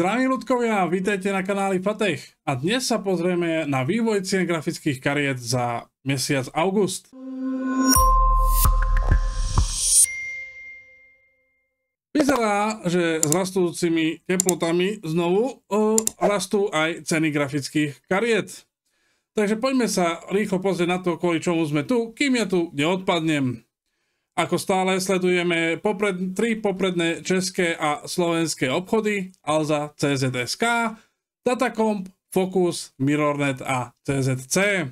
Zdravím ľudkovia, vítajte na kanáli Fatech a dnes sa pozrieme na vývoj cien grafických kariet za mesiac august. Vyzerá, že s rastúcimi teplotami znovu rastú aj ceny grafických kariet. Takže poďme sa rýchlo pozrieť na to, kvôli čomu sme tu, kým ja tu neodpadnem. Ako stále sledujeme tri popredné české a slovenské obchody Alza, CZ.sk, Datacomp, Focus, Mirrornet a CZC.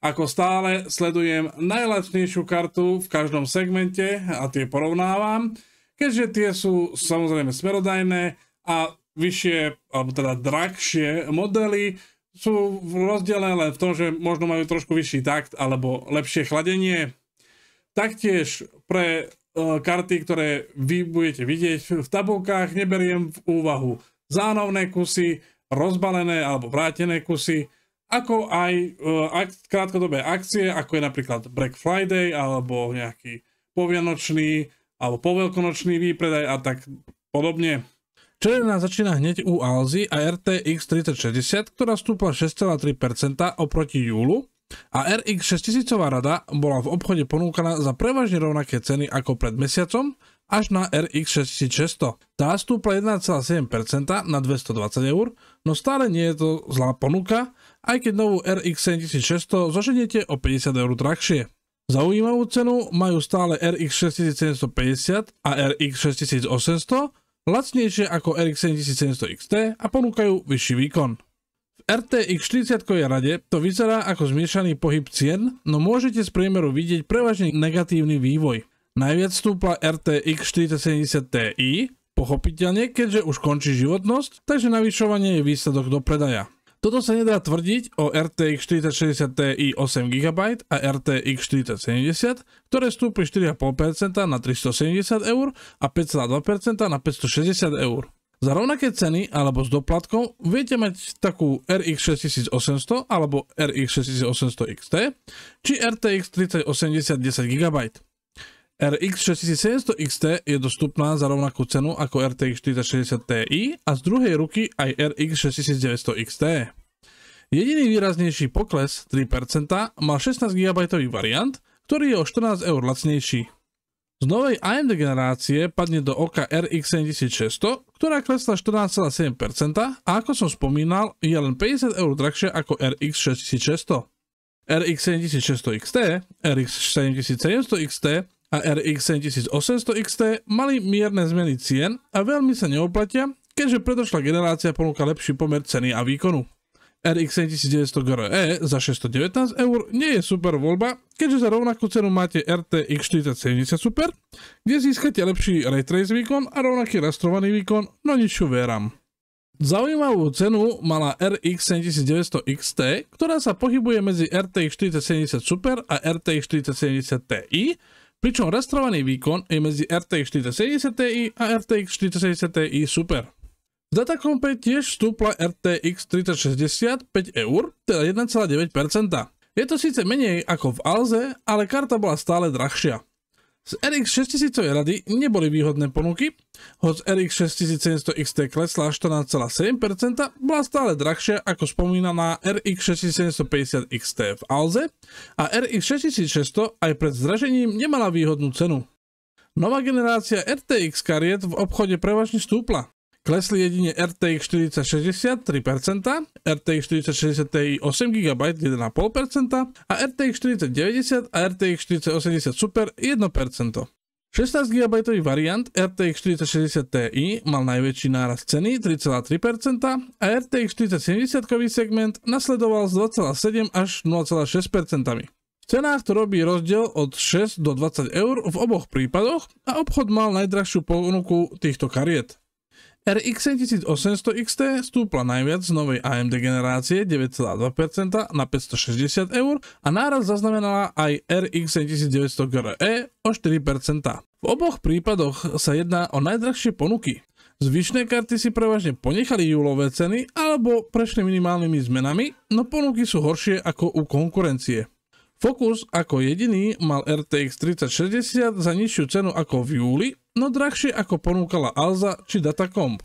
Ako stále sledujem najlacnejšiu kartu v každom segmente a tie porovnávam, keďže tie sú samozrejme smerodajné a vyššie, alebo teda drahšie modely sú rozdelené len v tom, že možno majú trošku vyšší takt alebo lepšie chladenie. Taktiež pre karty, ktoré vy budete vidieť v tabulkách, neberiem v úvahu zánovné kusy, rozbalené alebo vrátené kusy, ako aj krátkodobé akcie, ako je napríklad Black Friday alebo nejaký povianočný alebo poveľkonočný výpredaj a tak podobne. Červená začína hneď u Alzy a RTX 3060, ktorá stúpla 6,3% oproti júlu, a RX 6000 rada bola v obchode ponúkaná za prevažne rovnaké ceny ako pred mesiacom až na RX 6600. Tá stúpla 1,7% na 220 eur, no stále nie je to zlá ponuka, aj keď novú RX 7600 zoženiete o 50 eur drahšie. Zaujímavú cenu majú stále RX 6750 a RX 6800, lacnejšie ako RX 7700 XT a ponúkajú vyšší výkon. V RTX 40 rade to vyzerá ako zmiešaný pohyb cien, no môžete z priemeru vidieť prevažne negatívny vývoj. Najviac stúpla RTX 4070 Ti, pochopiteľne, keďže už končí životnosť, takže navyšovanie je výsledok do predaja. Toto sa nedá tvrdiť o RTX 4060 Ti 8GB a RTX 4070, ktoré stúpli 4,5% na 370 eur a 5,2% na 560 eur. Za rovnaké ceny alebo s doplatkom viete mať takú RX 6800 alebo RX 6800 XT či RTX 3080 10GB. RX 6700 XT je dostupná za rovnakú cenu ako RTX 4060 Ti a z druhej ruky aj RX 6900 XT. Jediný výraznejší pokles 3% mal 16GB variant, ktorý je o 14 eur lacnejší. Z novej AMD generácie padne do oka RX 7600, ktorá klesla 14,7% a ako som spomínal, je len 50 eur drahšia ako RX 6600. RX 7600 XT, RX 7700 XT a RX 7800 XT mali mierne zmeny cien a veľmi sa neoplatia, keďže predošlá generácia ponúka lepší pomer ceny a výkonu. RX 7900 GRE za 619 eur nie je super voľba, keďže za rovnakú cenu máte RTX 4070 Super, kde získate lepší Ray Trace výkon a rovnaký rastrovaný výkon, no ničo VRAM. Zaujímavú cenu mala RX 7900 XT, ktorá sa pohybuje medzi RTX 4070 Super a RTX 4070 Ti, pričom rastrovaný výkon je medzi RTX 4070 Ti a RTX 4070 Ti Super. V Datacompe tiež vstúpla RTX 3060 5 eur, teda 1,9%. Je to síce menej ako v Alze, ale karta bola stále drahšia. Z RX 6000 rady neboli výhodné ponuky, hoď RX 6700 XT klesla 14,7%, bola stále drahšia ako spomínaná RX 6750 XT v Alze a RX 6600 aj pred zdražením nemala výhodnú cenu. Nová generácia RTX kariet v obchode prevažne stúpla. Klesli jedine RTX 4060 3%, RTX 4060 Ti 8GB 1,5% a RTX 4090 a RTX 4080 Super 1%. 16GB variant RTX 4060 Ti mal najväčší nárast ceny 3,3% a RTX 4070 segment nasledoval z 2,7 až 0,6%. V cenách to robí rozdiel od 6 do 20 eur v oboch prípadoch a obchod mal najdrahšiu ponuku týchto kariet. RX 7800 XT stúpla najviac z novej AMD generácie 9,2% na 560 eur a náraz zaznamenala aj RX 7900 GRE o 4%. V oboch prípadoch sa jedná o najdrahšie ponuky. Zvyšné karty si prevažne ponechali júlové ceny alebo prešli minimálnymi zmenami, no ponuky sú horšie ako u konkurencie. Focus ako jediný mal RTX 3060 za nižšiu cenu ako v júli, no drahšie ako ponúkala Alza či Datacomp.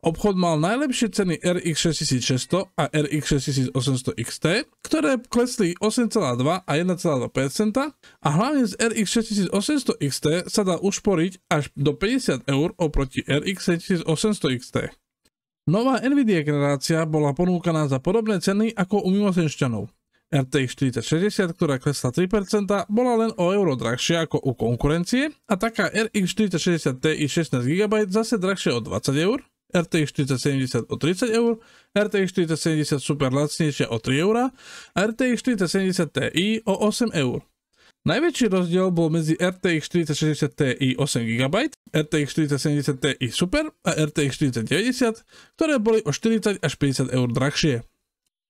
Obchod mal najlepšie ceny RX 6600 a RX 6800 XT, ktoré klesli 8,2 a 1,2% a hlavne z RX 6800 XT sa dá ušporiť až do 50 eur oproti RX 6800 XT. Nová Nvidia generácia bola ponúkaná za podobné ceny ako u mimozenšťanov. RTX 4060, ktorá klesla 3%, bola len o euro drahšia ako u konkurencie a taká RX 4060 Ti 16GB zase drahšia o 20 eur, RTX 4070 o 30 eur, RTX 4070 Super lacnejšia o 3 eur a RTX 4070 Ti o 8 eur. Najväčší rozdiel bol medzi RTX 4060 Ti 8GB, RTX 4070 Ti Super a RTX 4090, ktoré boli o 40 až 50 eur drahšie.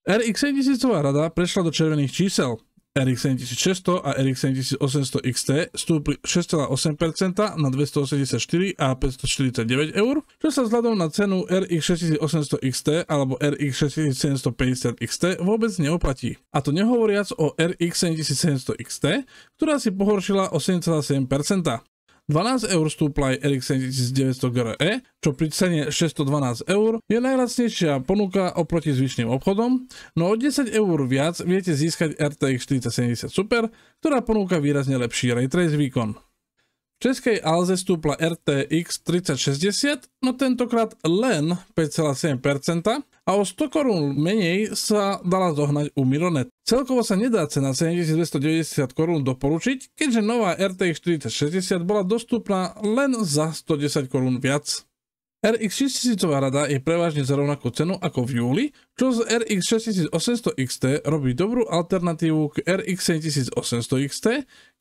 RX 7000 rada prešla do červených čísel. RX 7600 a RX 7800 XT stúpli 6,8% na 284 a 549 eur, čo sa vzhľadom na cenu RX 6800 XT alebo RX 6750 XT vôbec neoplatí. A to nehovoriac o RX 7700 XT, ktorá si pohoršila o 7,7%. 12 eur stúpla aj RX 7900 GRE, čo pri cene 612 eur je najlacnejšia ponuka oproti zvyšným obchodom, no o 10 eur viac viete získať RTX 4070 Super, ktorá ponúka výrazne lepší ray trace výkon. V českej Alze stúpla RTX 3060, no tentokrát len 5,7% a o 100 korún menej sa dala zohnať u Mironet. Celkovo sa nedá cena 7290 korún doporučiť, keďže nová RTX 4060 bola dostupná len za 110 korún viac. RX 6000 rada je prevažne za rovnakú cenu ako v júli, čo z RX 6800 XT robí dobrú alternatívu k RX 7800 XT,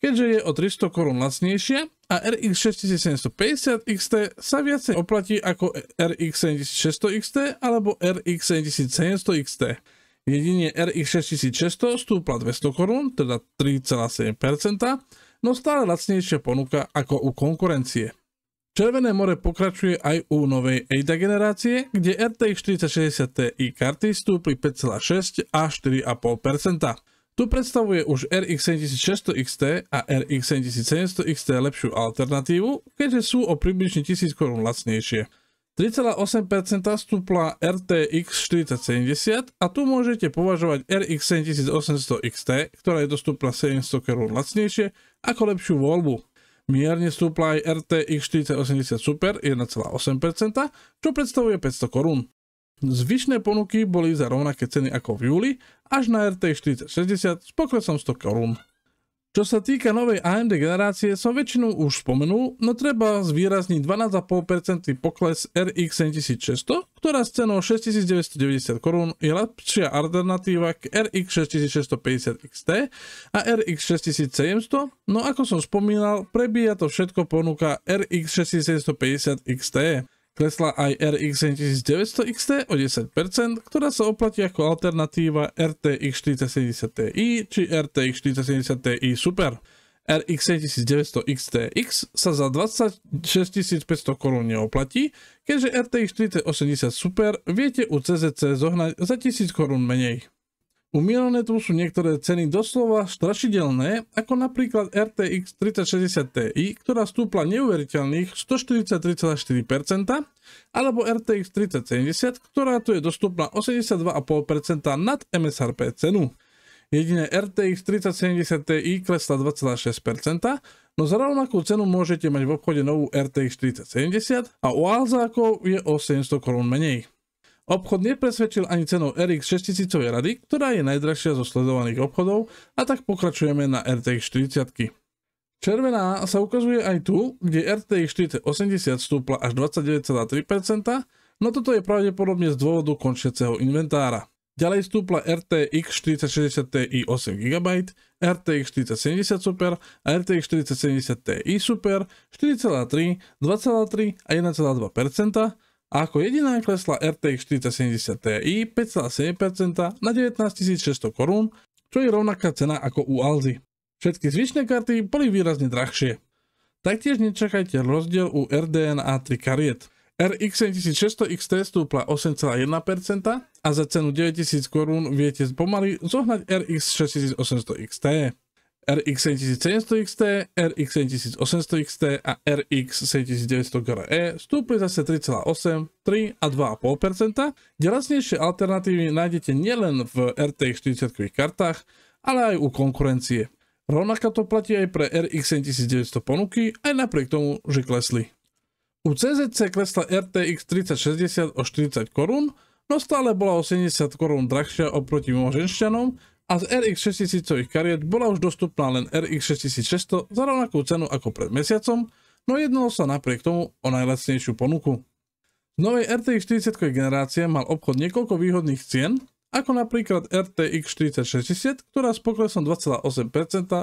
keďže je o 300 korún lacnejšia a RX 6750 XT sa viacej oplatí ako RX 7600 XT alebo RX 7700 XT. Jedine RX 6600 stúpla 200 korún, teda 3,7%, no stále lacnejšia ponuka ako u konkurencie. Červené more pokračuje aj u novej AIDA generácie, kde RTX 4060 Ti karty stúpli 5,6 a 4,5%. Tu predstavuje už RX 7600 XT a RX 7700 XT lepšiu alternatívu, keďže sú o približne 1000 korún lacnejšie. 3,8% stúpla RTX 4070 a tu môžete považovať RX 7800 XT, ktorá je dostupná 700 korún lacnejšie, ako lepšiu voľbu. Mierne stúpla aj RTX 4080 Super 1,8%, čo predstavuje 500 korún. Zvyšné ponuky boli za rovnaké ceny ako v júli, až na RTX 4060 s poklesom 100 korún. Čo sa týka novej AMD generácie, som väčšinu už spomenul, no treba zvýrazniť 12,5% pokles RX 7600, ktorá s cenou 6990 korún je lepšia alternatíva k RX 6650 XT a RX 6700, no ako som spomínal, prebíja to všetko ponuka RX 6750 XT. Klesla aj RX 7900 XT o 10%, ktorá sa oplatí ako alternatíva RTX 4070 Ti či RTX 4070 Ti Super. RX 7900 XTX sa za 26 500 korún neoplatí, keďže RTX 4080 Super viete u CZC zohnať za 1000 korún menej. U Mironetu sú niektoré ceny doslova strašidelné, ako napríklad RTX 3060 Ti, ktorá stúpla neuveriteľných 143,4%, alebo RTX 3070, ktorá tu je dostupná 82,5% nad MSRP cenu. Jedine RTX 3070 Ti klesla 2,6%, no za rovnakú cenu môžete mať v obchode novú RTX 3070 a u Alzákov je o 700 korún menej. Obchod nepresvedčil ani cenou RX 6000 rady, ktorá je najdrahšia zo sledovaných obchodov, a tak pokračujeme na RTX 40. Červená sa ukazuje aj tu, kde RTX 4080 stúpla až 29,3%, no toto je pravdepodobne z dôvodu končiaceho inventára. Ďalej stúpla RTX 4060 Ti 8GB, RTX 4070 Super a RTX 4070 Ti Super 4,3, 2,3 a 1,2%, a ako jediná klesla RTX 4070 Ti 5,7% na 19 600 korún, čo je rovnaká cena ako u Alzy. Všetky zvyšné karty boli výrazne drahšie. Taktiež nečakajte rozdiel u RDNA 3 kariet. RX 7600 XT stúpla 8,1% a za cenu 9000 korún viete pomaly zohnať RX 6800 XT. RX 7700 XT, RX 7800 XT a RX 7900 GRE stúpli zase 3,8, 3 a 2,5%, kde lacnejšie alternatívy nájdete nielen v RTX 40 kartách, ale aj u konkurencie. Rovnako to platí aj pre RX 7900 ponuky, aj napriek tomu, že klesli. U CZC klesla RTX 3060 o 40 korún, no stále bola o 70 korún drahšia oproti mimoženšťanom a z RX 6000 kariet bola už dostupná len RX 6600 za rovnakú cenu ako pred mesiacom, no jednalo sa napriek tomu o najlacnejšiu ponuku. Z novej RTX 40 generácie mal obchod niekoľko výhodných cien, ako napríklad RTX 4060, ktorá s poklesom 2,8%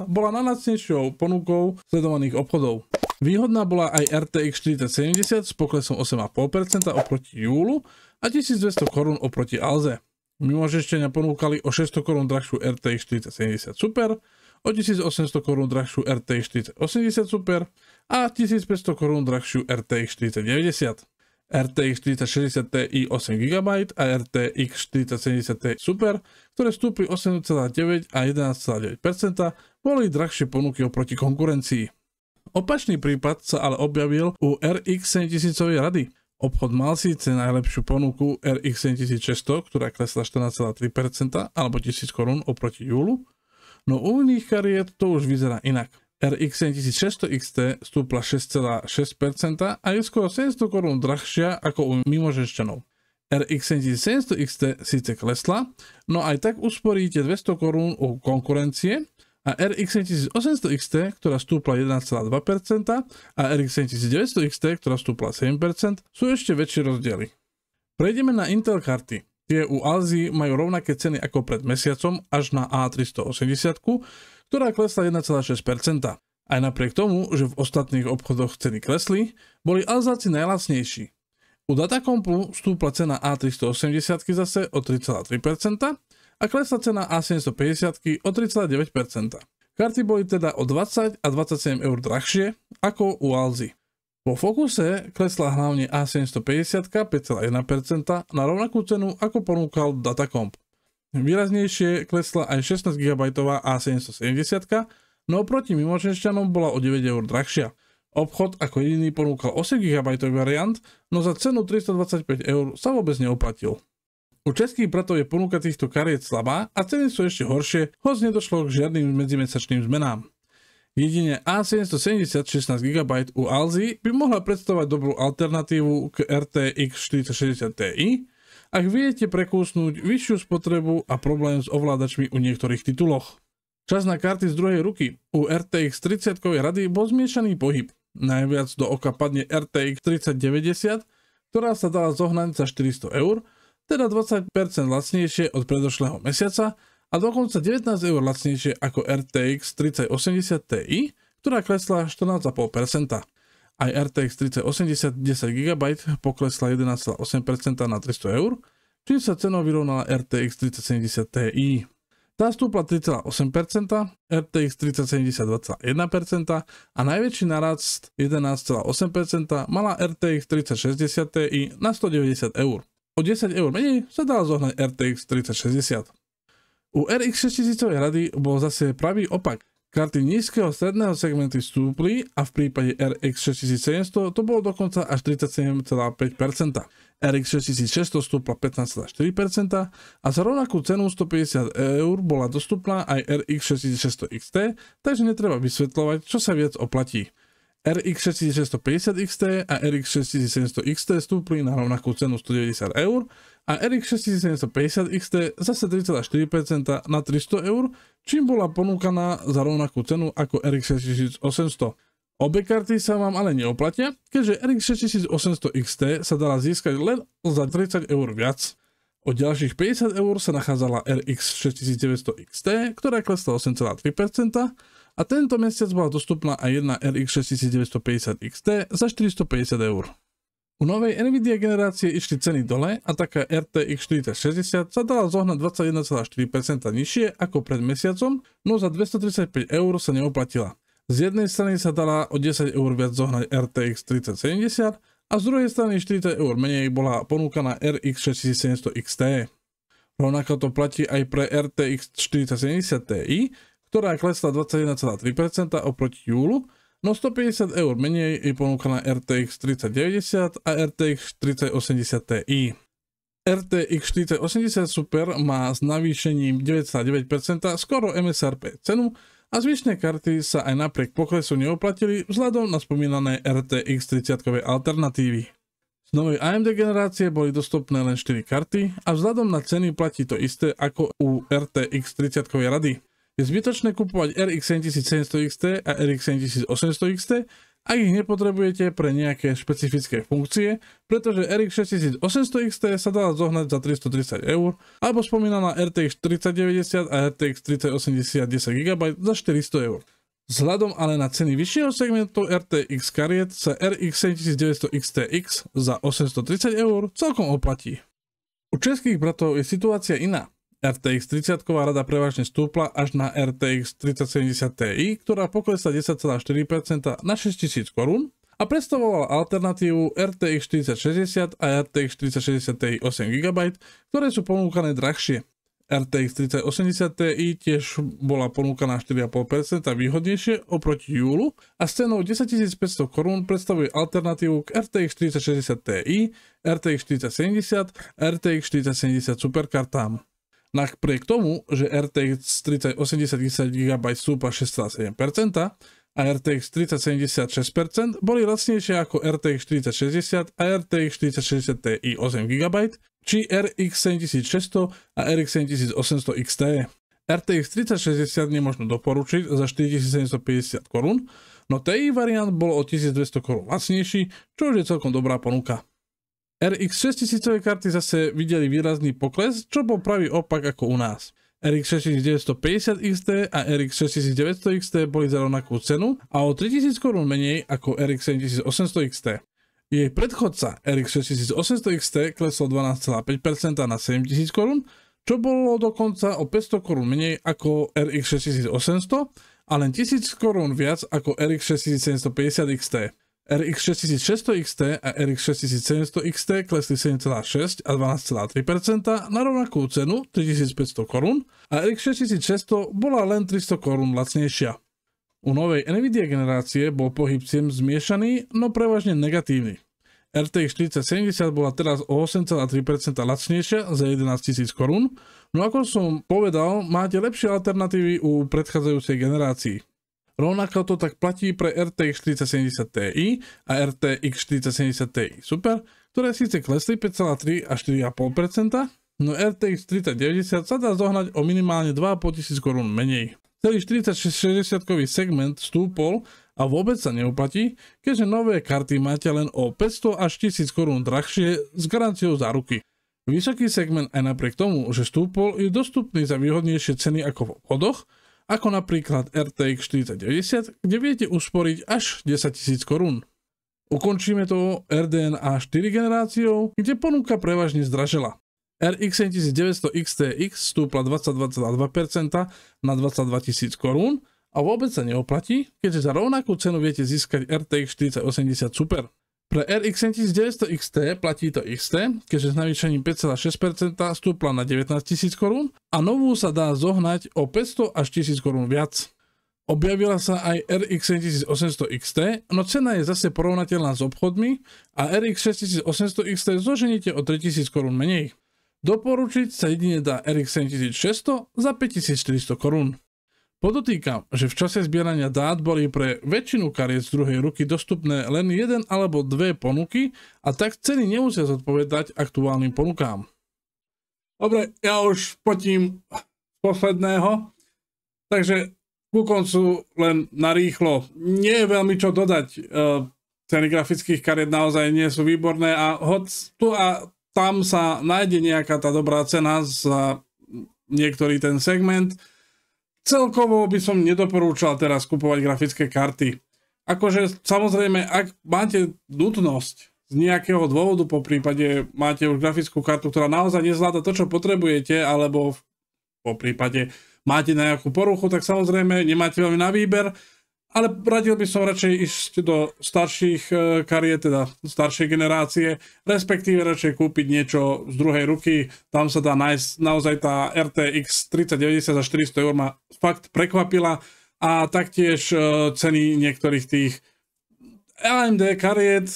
bola najlacnejšou ponukou sledovaných obchodov. Výhodná bola aj RTX 4070 s poklesom 8,5% oproti júlu a 1200 korún oproti Alze. Mimoženšťania ponúkali o 600 korún drahšiu RTX 4070 Super, o 1800 korún drahšiu RTX 4080 Super a 1500 korún drahšiu RTX 4090. RTX 4060 Ti 8GB a RTX 4070 Ti Super, ktoré stúpli 8,9 a 11,9%, boli drahšie ponuky oproti konkurencii. Opačný prípad sa ale objavil u RX 7000 rady. Obchod mal síce najlepšiu ponuku RX 7600, ktorá klesla 14,3% alebo 1000 korún oproti júlu, no u iných kariet to už vyzerá inak. RX 7600 XT stúpla 6,6% a je skoro 700 korún drahšia ako u mimoženšťanov. RX 7700 XT síce klesla, no aj tak usporíte 200 korún u konkurencie, a RX 7800 XT, ktorá stúpla 11,2% a RX 7900 XT, ktorá stúpla 7%, sú ešte väčšie rozdiely. Prejdeme na Intel karty. Tie u Alzy majú rovnaké ceny ako pred mesiacom až na A380, ktorá klesla 1,6%. Aj napriek tomu, že v ostatných obchodoch ceny klesli, boli Alzáci najlacnejší. U Datakompu stúpla cena A380 zase o 3,3%, a klesla cena A750 o 3,9%. Karty boli teda o 20 a 27 eur drahšie ako u Alzy. Po Focuse klesla hlavne A750 5,1% na rovnakú cenu ako ponúkal Datacomp. Výraznejšie klesla aj 16 GB A770, no oproti mimoženšťanom bola o 9 eur drahšia. Obchod ako jediný ponúkal 8 GB variant, no za cenu 325 eur sa vôbec neoplatil. U českých bratov je ponuka týchto kariet slabá a ceny sú ešte horšie, hoď nedošlo k žiadnym medzimesačným zmenám. Jedine A770 16 GB u Alzy by mohla predstavovať dobrú alternatívu k RTX 4060 Ti, ak viete prekúsnuť vyššiu spotrebu a problém s ovládačmi u niektorých tituloch. Čas na karty z druhej ruky. U RTX 30 rady bol zmiešaný pohyb. Najviac do oka padne RTX 3090, ktorá sa dala zohnať za 400 eur, teda 20% lacnejšie od predošlého mesiaca a dokonca 19 eur lacnejšie ako RTX 3080 Ti, ktorá klesla 14,5%. Aj RTX 3080 10 GB poklesla 11,8% na 300 eur, čím sa cenou vyrovnala RTX 3070 Ti. Tá stúpla 3,8%, RTX 3070 2,1% a najväčší narast 11,8% mala RTX 3060 Ti na 190 eur. O 10 eur menej sa dala zohnať RTX 3060. U RX 6000 rady bol zase pravý opak. Karty nízkeho stredného segmentu stúpli a v prípade RX 6700 to bolo dokonca až 37,5%. RX 6600 stúpla 15,4% a za rovnakú cenu 150 eur bola dostupná aj RX 6600 XT, takže netreba vysvetľovať, čo sa viac oplatí. RX 6650 XT a RX 6700 XT stúpli na rovnakú cenu 190 eur a RX 6750 XT zase 3,4% na 300 eur, čím bola ponúkaná za rovnakú cenu ako RX 6800. Obe karty sa vám ale neoplatia, keďže RX 6800 XT sa dala získať len za 30 eur viac. O ďalších 50 eur sa nachádzala RX 6900 XT, ktorá klesla 8,3%, a tento mesiac bola dostupná aj jedna RX 6950 XT za 450 eur. U novej Nvidia generácie išli ceny dole a taká RTX 4060 sa dala zohnať 21,4% nižšie ako pred mesiacom, no za 235 eur sa neoplatila. Z jednej strany sa dala o 10 eur viac zohnať RTX 3070 a z druhej strany 40 eur menej bola ponúkaná RX 6700 XT. Rovnako to platí aj pre RTX 4070 Ti, ktorá klesla 21,3% oproti júlu, no 150 eur menej je ponúkaná RTX 3090 a RTX 3080 Ti. RTX 4080 Super má s navýšením 9,9% skoro MSRP cenu a zvyšné karty sa aj napriek poklesu neoplatili vzhľadom na spomínané RTX 30-kové alternatívy. Z novej AMD generácie boli dostupné len 4 karty a vzhľadom na ceny platí to isté ako u RTX 30-kovej rady. Je zbytočné kupovať RX 7700 XT a RX 7800 XT, ak ich nepotrebujete pre nejaké špecifické funkcie, pretože RX 6800 XT sa dá zohnať za 330 eur, alebo spomínaná RTX 3090 a RTX 3080 10GB za 400 eur. Vzhľadom ale na ceny vyššieho segmentu RTX kariet sa RX 7900 XTX za 830 eur celkom oplatí. U českých bratov je situácia iná. RTX 30-ková rada prevažne stúpla až na RTX 3070 Ti, ktorá poklesla 10,4% na 6000 korún a predstavovala alternatívu RTX 4060 a RTX 4060 Ti 8GB, ktoré sú ponúkané drahšie. RTX 3080 Ti tiež bola ponúkaná 4,5% výhodnejšie oproti júlu a s cenou 10 500 korún predstavuje alternatívu k RTX 4060 Ti, RTX 4070 a RTX 4070 superkartám. Napriek tomu, že RTX 3080 10GB stúpa 6,7% a RTX 3070 6%, boli lacnejšie ako RTX 4060 a RTX 4060 Ti 8GB, či RX 7600 a RX 7800 XT. RTX 3060 nemožno doporučiť za 4750 korún, no Ti variant bol o 1200 korún lacnejší, čo už je celkom dobrá ponuka. RX 6000 karty zase videli výrazný pokles, čo bol pravý opak ako u nás. RX 6950 XT a RX 6900 XT boli za rovnakú cenu a o 3000 korún menej ako RX 7800 XT. Jej predchodca RX 6800 XT klesol 12,5% na 7000 korún, čo bolo dokonca o 500 korún menej ako RX 6800 a len 1000 korún viac ako RX 6750 XT. RX 6600 XT a RX 6700 XT klesli 7,6 a 12,3% na rovnakú cenu 3500 korún a RX 6600 bola len 300 korún lacnejšia. U novej Nvidia generácie bol pohyb cien zmiešaný, no prevažne negatívny. RTX 4070 bola teraz o 8,3% lacnejšia za 11 000 korún, no ako som povedal, máte lepšie alternatívy u predchádzajúcej generácii. Rovnako to tak platí pre RTX 4070 Ti a RTX 4070 Ti Super, ktoré síce klesli 5,3 až 4,5%, no RTX 3090 sa dá zohnať o minimálne 2500 korún menej. Celý 4060-kový segment stúpol a vôbec sa neoplatí, keďže nové karty máte len o 500 až 1000 korún drahšie s garanciou záruky. Vysoký segment aj napriek tomu, že stúpol, je dostupný za výhodnejšie ceny ako v obchodoch, ako napríklad RTX 4090, kde viete usporiť až 10 000 korún. Ukončíme to RDNA 4 generáciou, kde ponuka prevažne zdražela. RX 7900 XTX stúpla 22,2% na 22 000 korún a vôbec sa neoplatí, keďže za rovnakú cenu viete získať RTX 4080 Super. Pre RX 7900 XT platí to isté, keďže s navýšením 5,6% stúpla na 19 000 korún a novú sa dá zohnať o 500 až 1000 korún viac. Objavila sa aj RX 7800 XT, no cena je zase porovnateľná s obchodmi a RX 6800 XT zoženíte o 3000 korún menej. Doporučiť sa jedine dá RX 7600 za 5400 korún. Podotýkam, že v čase zbierania dát boli pre väčšinu kariet z druhej ruky dostupné len jeden alebo dve ponuky a tak ceny nemusia zodpovedať aktuálnym ponukám. Dobre, ja už potím posledného, takže ku koncu len narýchlo. Nie je veľmi čo dodať. Ceny grafických kariet naozaj nie sú výborné a hoď tu a tam sa nájde nejaká tá dobrá cena za niektorý ten segment. Celkovo by som nedoporúčal teraz kupovať grafické karty. Akože samozrejme, ak máte nutnosť z nejakého dôvodu, po prípade máte už grafickú kartu, ktorá naozaj nezvláda to, čo potrebujete, alebo po prípade máte nejakú poruchu, tak samozrejme nemáte veľmi na výber ale radil by som radšej ísť do starších kariet, teda staršej generácie, respektíve radšej kúpiť niečo z druhej ruky. Tam sa dá nájsť naozaj tá RTX 3090 za 400 eur ma fakt prekvapila a taktiež ceny niektorých tých AMD kariet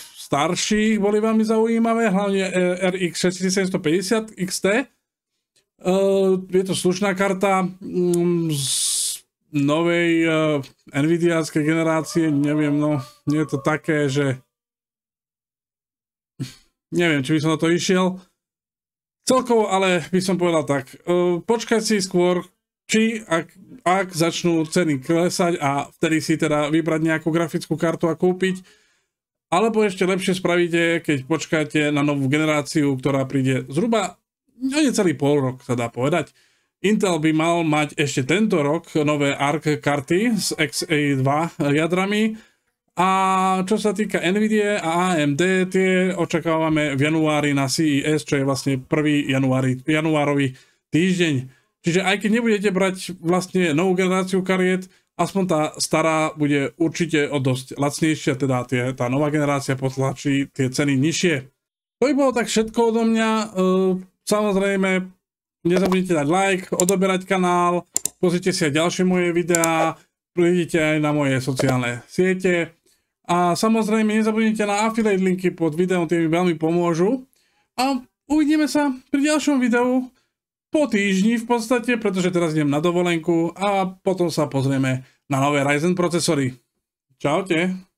starších boli veľmi zaujímavé, hlavne RX 6750 XT. Je to slušná karta z novej Nvidiáckej generácie, neviem, no, nie je to také, že neviem, či by som na to išiel. Celkovo, ale by som povedal tak, počkať si skôr, či ak začnú ceny klesať a vtedy si teda vybrať nejakú grafickú kartu a kúpiť, alebo ešte lepšie spravíte, keď počkáte na novú generáciu, ktorá príde zhruba necelý pol rok, sa dá povedať. Intel by mal mať ešte tento rok nové ARC karty s Xa2 jadrami a čo sa týka Nvidia a AMD, tie očakávame v januári na CES, čo je vlastne 1. januárový týždeň. Čiže aj keď nebudete brať vlastne novú generáciu kariet, aspoň tá stará bude určite o dosť lacnejšia, teda tá nová generácia potlačí tie ceny nižšie. To by bolo tak všetko odo mňa. Samozrejme, nezabudnite dať like, odoberať kanál, pozrite si aj ďalšie moje videá, prídite aj na moje sociálne siete a samozrejme nezabudnite na affiliate linky pod videom, tie mi veľmi pomôžu a uvidíme sa pri ďalšom videu po týždni v podstate, pretože teraz idem na dovolenku a potom sa pozrieme na nové Ryzen procesory. Čaute.